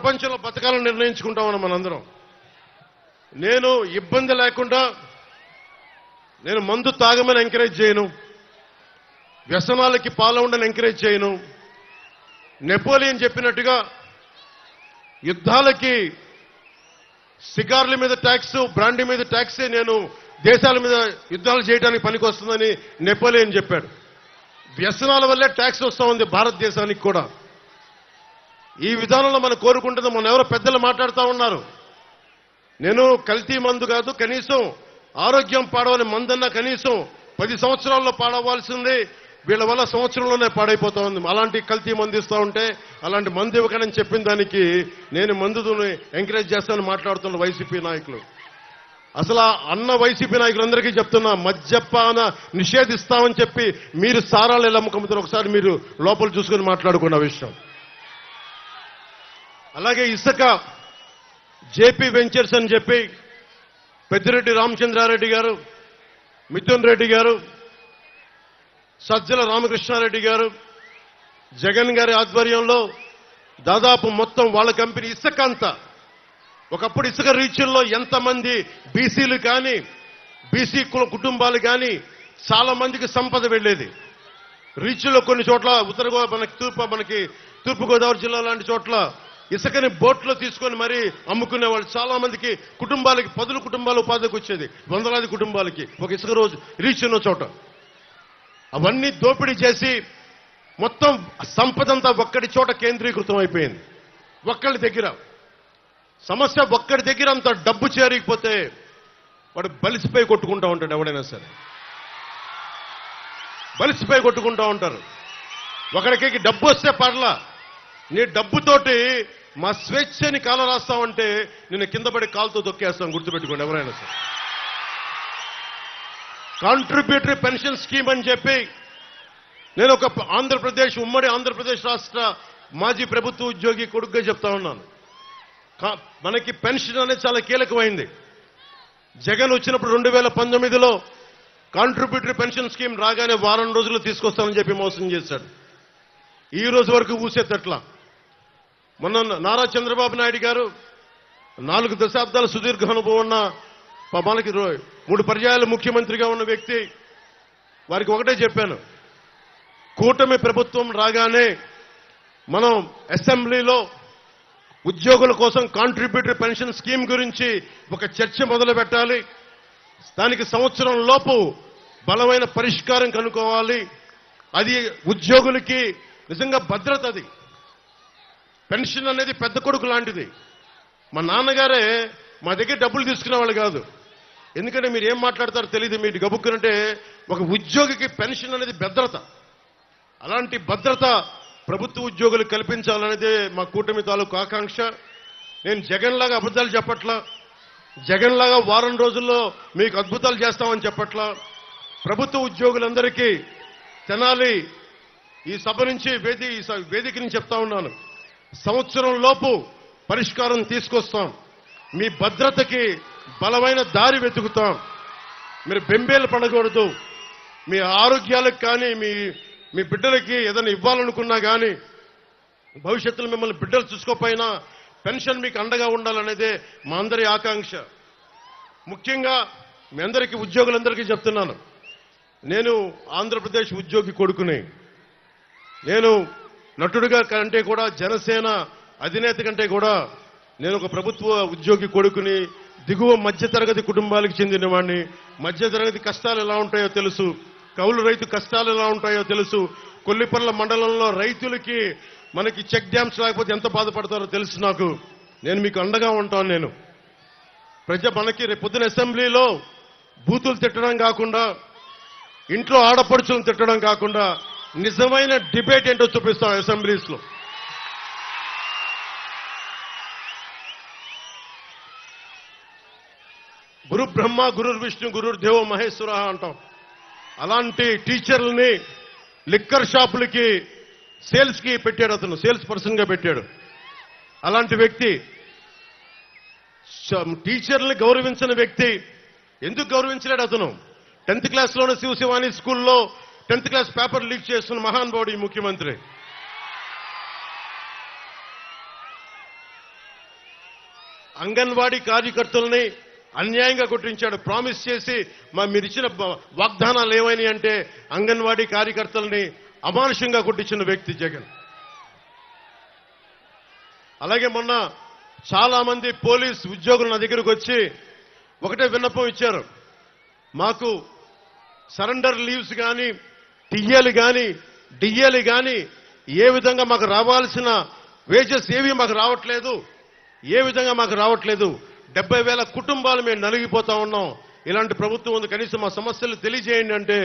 ప్రపంచంలో బతకాలని నిర్ణయించుకుంటామని మనందరం. నేను ఇబ్బంది లేకుండా నేను మందు తాగమని ఎంకరేజ్ చేయను, వ్యసనాలకి పాల్గొనని ఎంకరేజ్ చేయను. నెపోలియన్ చెప్పినట్టుగా యుద్ధాలకి సిగార్ల మీద ట్యాక్స్, బ్రాండీ మీద ట్యాక్సే నేను దేశాల మీద యుద్ధాలు చేయడానికి పనికొస్తుందని నెపోలియన్ చెప్పాడు. వ్యసనాల వల్లే ట్యాక్స్ వస్తూ ఉంది భారతదేశానికి కూడా. ఈ విధానంలో మనం కోరుకుంటుంది. మన ఎవరో పెద్దలు మాట్లాడుతూ ఉన్నారు, నేను కల్తీ మందు కాదు, కనీసం ఆరోగ్యం పాడవని మందన్నా కనీసం 10 సంవత్సరాల్లో పాడవలసింది, వీళ్ళ వల్ల సంవత్సరంలోనే పాడైపోతా ఉంది. అలాంటి కల్తీ మందు ఇస్తూ ఉంటే అలాంటి మందు ఇవ్వకని చెప్పిన దానికి నేను మందుని ఎంకరేజ్ చేస్తానని మాట్లాడుతున్న వైసీపీ నాయకులు. అసలు అన్న వైసీపీ నాయకులందరికీ చెప్తున్నా, మద్యపాన నిషేధిస్తామని చెప్పి మీరు సారాలు ఎలా అమ్ముకుంటారు ఒకసారి మీరు లోపల చూసుకుని మాట్లాడుకున్న విషయం. అలాగే ఇసుక జేపీ వెంచర్స్ అని చెప్పి పెద్దిరెడ్డి రామచంద్రారెడ్డి గారు, మిథున్ రెడ్డి గారు, సజ్జల రామకృష్ణారెడ్డి గారు, జగన్ గారి ఆధ్వర్యంలో దాదాపు మొత్తం వాళ్ళ కంపెనీ ఇసుక అంతా. ఒకప్పుడు ఇసుక రీచుల్లో ఎంతమంది బీసీలు కానీ బీసీ కుటుంబాలు కానీ చాలా మందికి సంపద వెళ్లేది. రీచ్లో కొన్ని చోట్ల మనకి తూర్పుగోదావరి జిల్లా లాంటి చోట్ల ఇసుకని బోట్లో తీసుకొని మరీ అమ్ముకునే వాళ్ళు చాలా మందికి కుటుంబాలకి 10 కుటుంబాలు ఉపాధికి వచ్చేది, వందలాది కుటుంబాలకి ఒక ఇసుక రోజు రీచ్ ఉన్న చోట. అవన్నీ దోపిడీ చేసి మొత్తం సంపదంతా ఒక్కడి చోట కేంద్రీకృతం అయిపోయింది. ఒక్కడి దగ్గర సమస్య, ఒక్కడి దగ్గర అంత డబ్బు చేరకపోతే వాడు బలిసిపోయి కొట్టుకుంటా ఉంటాడు. ఎవడైనా సరే బలిసిపోయి కొట్టుకుంటా ఉంటారు. ఒకడికి డబ్బు వస్తే పర్లా, నీ డబ్బుతోటి మా స్వేచ్ఛని కాల రాస్తామంటే నేను కింద పడి కాలుతో తొక్కేస్తాం. గుర్తుపెట్టుకోండి ఎవరైనా సరే. కాంట్రిబ్యూటరీ పెన్షన్ స్కీమ్ అని చెప్పి నేను ఒక ఉమ్మడి ఆంధ్రప్రదేశ్ రాష్ట్ర మాజీ ప్రభుత్వ ఉద్యోగి కొడుకుగా చెప్తా ఉన్నాను. మనకి పెన్షన్ అనేది చాలా కీలకమైంది. జగన్ వచ్చినప్పుడు 2019లో కాంట్రిబ్యూటరీ పెన్షన్ స్కీమ్ రాగానే వారం రోజులు తీసుకొస్తానని చెప్పి మోసం చేశాడు. ఈ రోజు వరకు ఊసేటట్లా. మొన్న నారా చంద్రబాబు నాయుడు గారు 4 దశాబ్దాల సుదీర్ఘ అనుభవం ఉన్న, మనకి 3 పర్యాయాలు ముఖ్యమంత్రిగా ఉన్న వ్యక్తి, వారికి ఒకటే చెప్పాను, కూటమి ప్రభుత్వం రాగానే మనం అసెంబ్లీలో ఉద్యోగుల కోసం కాంట్రిబ్యూటరీ పెన్షన్ స్కీమ్ గురించి ఒక చర్చ మొదలు పెట్టాలి. దానికి సంవత్సరం లోపు బలమైన పరిష్కారం కనుక్కోవాలి. అది ఉద్యోగులకి నిజంగా భద్రత. అది పెన్షన్ అనేది పెద్ద కొడుకు లాంటిది. మా నాన్నగారే మా దగ్గర డబ్బులు తీసుకునే వాళ్ళు కాదు. ఎందుకంటే మీరు ఏం మాట్లాడతారో తెలియదు, మీరు గబుక్కునంటే ఒక ఉద్యోగికి పెన్షన్ అనేది భద్రత. అలాంటి భద్రత ప్రభుత్వ ఉద్యోగులకు కల్పించాలనేదే మా కూటమి తాలూకు ఆకాంక్ష. నేను జగన్ లాగా అబద్ధాలు చెప్పట్లా, జగన్ లాగా వారం రోజుల్లో మీకు అద్భుతాలు చేస్తామని చెప్పట్లా. ప్రభుత్వ ఉద్యోగులందరికీ తెనాలి ఈ సభ నుంచి వేదిక నుంచి చెప్తా ఉన్నాను, సంవత్సరం లోపు పరిష్కారం తీసుకొస్తాం. మీ భద్రతకి బలమైన దారి వెతుకుతాం. మీరు బెంబేలు పడకూడదు. మీ ఆరోగ్యాలకు కానీ మీ బిడ్డలకి ఏదైనా ఇవ్వాలనుకున్నా కానీ భవిష్యత్తులో మిమ్మల్ని బిడ్డలు చూసుకోకపోయినా పెన్షన్ మీకు అండగా ఉండాలనేదే మా అందరి ఆకాంక్ష. ముఖ్యంగా మీ అందరికీ ఉద్యోగులందరికీ చెప్తున్నాను, నేను ఆంధ్రప్రదేశ్ ఉద్యోగి కొడుకుని. నేను నటుడిగా కంటే కూడా, జనసేన అధినేత కంటే కూడా నేను ఒక ప్రభుత్వ ఉద్యోగి కొడుకుని, దిగువ మధ్యతరగతి కుటుంబాలకు చెందిన వాడిని. మధ్యతరగతి కష్టాలు ఎలా ఉంటాయో తెలుసు, కౌలు రైతు కష్టాలు ఎలా ఉంటాయో తెలుసు. కొల్లిపర్ల మండలంలో రైతులకి మనకి చెక్ డ్యామ్స్ లేకపోతే ఎంత బాధపడతారో తెలుసు నాకు. నేను మీకు అండగా ఉంటాను. నేను మనకి రేపు పొద్దున అసెంబ్లీలో బూతులు తిట్టడం కాకుండా, ఇంట్లో ఆడపడుచులను తిట్టడం కాకుండా నిజమైన డిబేట్ ఏంటో చూపిస్తాం అసెంబ్లీస్ లో. గురు బ్రహ్మ గురు విష్ణు గురు దేవో మహేశ్వర అంటాం. అలాంటి టీచర్లని లిక్కర్ షాపులకి సేల్స్ కి పెట్టాడు. అతను సేల్స్ పర్సన్ గా పెట్టాడు. అలాంటి వ్యక్తి టీచర్ని గౌరవించిన వ్యక్తి. ఎందుకు గౌరవించలేడు అతను? 10th క్లాస్లోనే శివశివాని స్కూల్లో 10th క్లాస్ పేపర్ లీక్ చేస్తున్న మహానుభావుడు ఈ ముఖ్యమంత్రి. అంగన్వాడీ కార్యకర్తల్ని అన్యాయంగా కొట్టించాడు. ప్రామిస్ చేసి మీరిచ్చిన వాగ్దానాలు ఏమైనాయి అంటే అంగన్వాడీ కార్యకర్తల్ని అమానుషంగా కొట్టించిన వ్యక్తి జగన్. అలాగే మొన్న చాలా మంది పోలీస్ ఉద్యోగులు నా దగ్గరకు వచ్చి ఒకటే విన్నపం ఇచ్చారు. మాకు సరెండర్ లీవ్స్ కానీ టీఏలు కానీ డిఏలు కానీ ఏ విధంగా మాకు రావాల్సిన వేజెస్ ఏవి మాకు రావట్లేదు, ఏ విధంగా మాకు రావట్లేదు. 70,000 కుటుంబాలు మేము నలిగిపోతా ఉన్నాం. ఇలాంటి ప్రభుత్వం ఉంది, కనీసం మా సమస్యలు తెలియజేయండి అంటే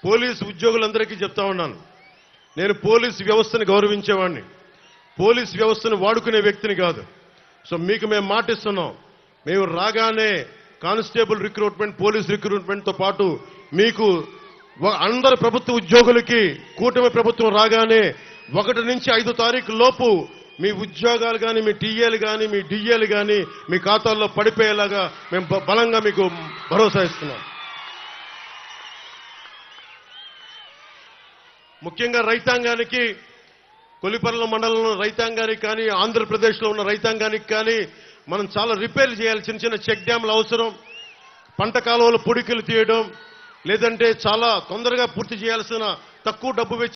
పోలీసు ఉద్యోగులందరికీ చెప్తా ఉన్నాను. నేను పోలీసు వ్యవస్థను గౌరవించేవాడిని, పోలీసు వ్యవస్థను వాడుకునే వ్యక్తిని కాదు. సో మీకు మేము మాటిస్తున్నాం, మేము రాగానే కానిస్టేబుల్ రిక్రూట్మెంట్, పోలీస్ రిక్రూట్మెంట్తో పాటు మీకు అందరు ప్రభుత్వ ఉద్యోగులకి కూటమి ప్రభుత్వం రాగానే 1 నుంచి 5 తారీఖు లోపు మీ ఉద్యోగాలు కానీ, మీ టీఏలు కానీ, మీ డిఏలు కానీ మీ ఖాతాల్లో పడిపోయేలాగా మేము బలంగా మీకు భరోసా ఇస్తున్నాం. ముఖ్యంగా రైతాంగానికి, కొలిపర్ల మండలంలో రైతాంగానికి కానీ, ఆంధ్రప్రదేశ్లో ఉన్న రైతాంగానికి కానీ మనం చాలా రిపేర్లు చేయాలి. చిన్న చిన్న చెక్ డ్యాంలు అవసరం, పంట కాలువలు పొడికలు తీయడం, లేదంటే చాలా తొందరగా పూర్తి చేయాల్సిన తక్కువ డబ్బు